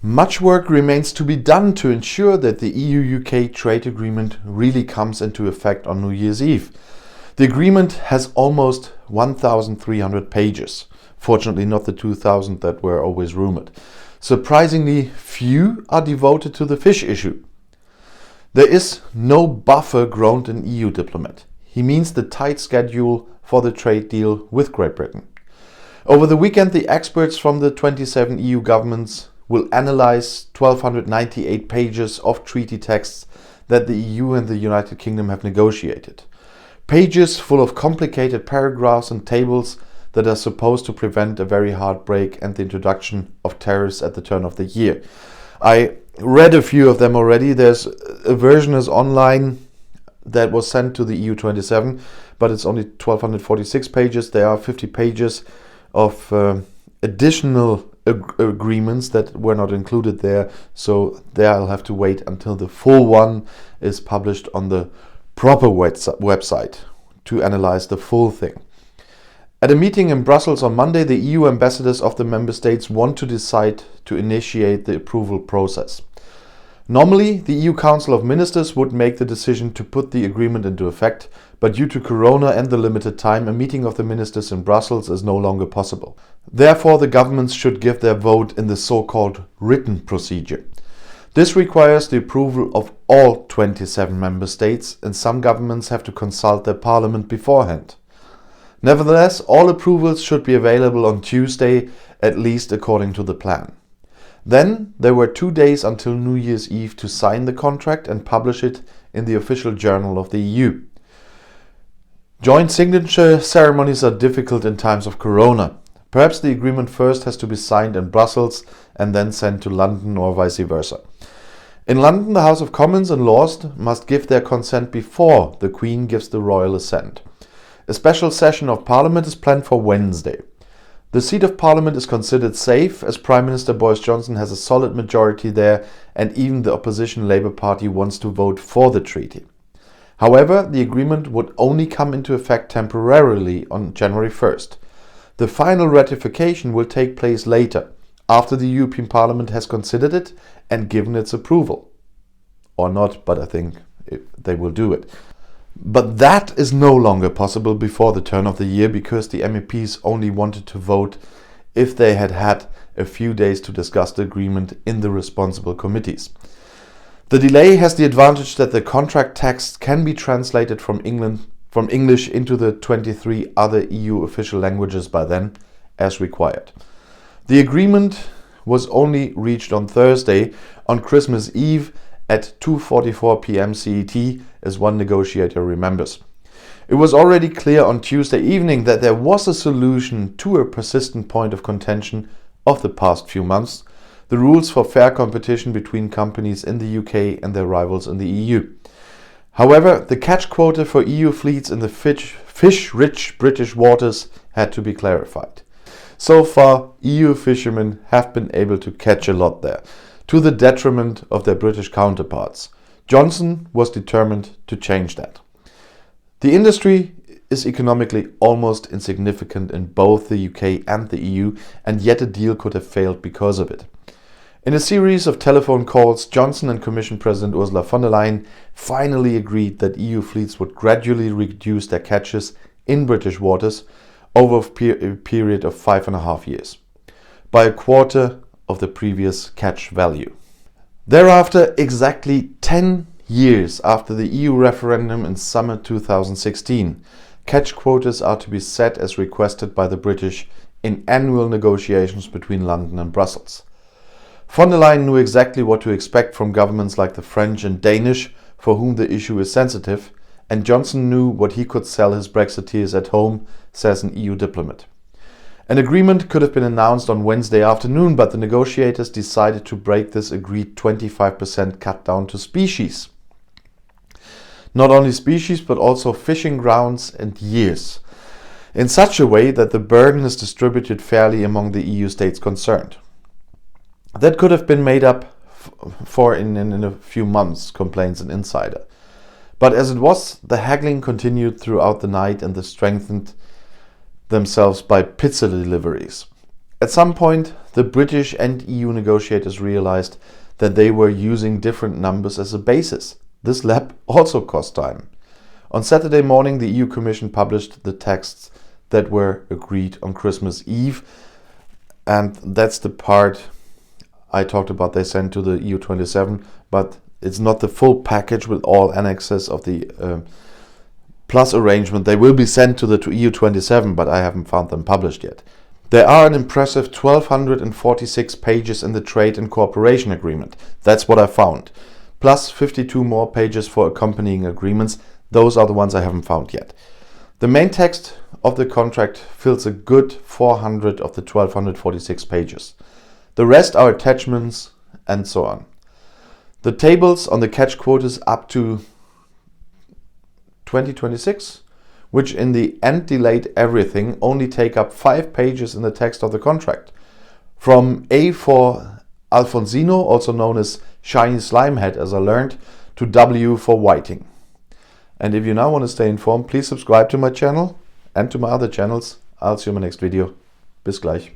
Much work remains to be done to ensure that the EU-UK trade agreement really comes into effect on New Year's Eve. The agreement has almost 1,300 pages. Fortunately, not the 2,000 that were always rumored. Surprisingly few are devoted to the fish issue. There is no buffer, groaned an EU diplomat. He means the tight schedule for the trade deal with Great Britain. Over the weekend, the experts from the 27 EU governments will analyze 1,298 pages of treaty texts that the EU and the United Kingdom have negotiated. Pages full of complicated paragraphs and tables that are supposed to prevent a very hard break and the introduction of tariffs at the turn of the year. I read a few of them already. There's a version is online that was sent to the EU 27, but it's only 1,246 pages. There are 50 pages of additional agreements that were not included there, so there I'll have to wait until the full one is published on the proper website to analyze the full thing. At a meeting in Brussels on Monday, the EU ambassadors of the member states want to decide to initiate the approval process. Normally, the EU Council of Ministers would make the decision to put the agreement into effect, but due to Corona and the limited time, a meeting of the ministers in Brussels is no longer possible. Therefore, the governments should give their vote in the so-called written procedure. This requires the approval of all 27 member states, and some governments have to consult their parliament beforehand. Nevertheless, all approvals should be available on Tuesday, at least according to the plan. Then there were 2 days until New Year's Eve to sign the contract and publish it in the official journal of the EU. Joint signature ceremonies are difficult in times of Corona. Perhaps the agreement first has to be signed in Brussels and then sent to London or vice versa. In London, the House of Commons and Lords must give their consent before the Queen gives the royal assent. A special session of Parliament is planned for Wednesday. The seat of Parliament is considered safe as Prime Minister Boris Johnson has a solid majority there, and even the opposition Labour Party wants to vote for the treaty. However, the agreement would only come into effect temporarily on January 1st. The final ratification will take place later, after the European Parliament has considered it and given its approval. Or not, but I think they will do it. But that is no longer possible before the turn of the year because the MEPs only wanted to vote if they had had a few days to discuss the agreement in the responsible committees. The delay has the advantage that the contract text can be translated from English into the 23 other EU official languages by then, as required. The agreement was only reached on Thursday, on Christmas Eve, at 2:44 p.m. CET, as one negotiator remembers. It was already clear on Tuesday evening that there was a solution to a persistent point of contention of the past few months: the rules for fair competition between companies in the UK and their rivals in the EU. However, the catch quota for EU fleets in the fish-rich British waters had to be clarified. So far, EU fishermen have been able to catch a lot there, to the detriment of their British counterparts. Johnson was determined to change that. The industry is economically almost insignificant in both the UK and the EU, and yet a deal could have failed because of it. In a series of telephone calls, Johnson and Commission President Ursula von der Leyen finally agreed that EU fleets would gradually reduce their catches in British waters over a period of 5.5 years, by a quarter of the previous catch value. Thereafter, exactly 10 years after the EU referendum in summer 2016, catch quotas are to be set as requested by the British in annual negotiations between London and Brussels. Von der Leyen knew exactly what to expect from governments like the French and Danish, for whom the issue is sensitive, and Johnson knew what he could sell his Brexiteers at home, says an EU diplomat. An agreement could have been announced on Wednesday afternoon, but the negotiators decided to break this agreed 25% cut down to species. Not only species, but also fishing grounds and years, in such a way that the burden is distributed fairly among the EU states concerned. That could have been made up for in a few months, complains an insider. But as it was, the haggling continued throughout the night and they strengthened themselves by pizza deliveries. At some point, the British and EU negotiators realized that they were using different numbers as a basis. This lab also cost time. On Saturday morning, the EU Commission published the texts that were agreed on Christmas Eve, and that's the part I talked about they sent to the EU27, but it's not the full package with all annexes of the plus arrangement. They will be sent to the EU27, but I haven't found them published yet. There are an impressive 1,246 pages in the Trade and Cooperation Agreement. That's what I found. Plus 52 more pages for accompanying agreements. Those are the ones I haven't found yet. The main text of the contract fills a good 400 of the 1,246 pages. The rest are attachments and so on. The tables on the catch quotas up to 2026, which in the end delayed everything, only take up 5 pages in the text of the contract. From A for Alfonsino, also known as Shiny Slimehead as I learned, to W for Whiting. And if you now want to stay informed, please subscribe to my channel and to my other channels. I'll see you in my next video. Bis gleich.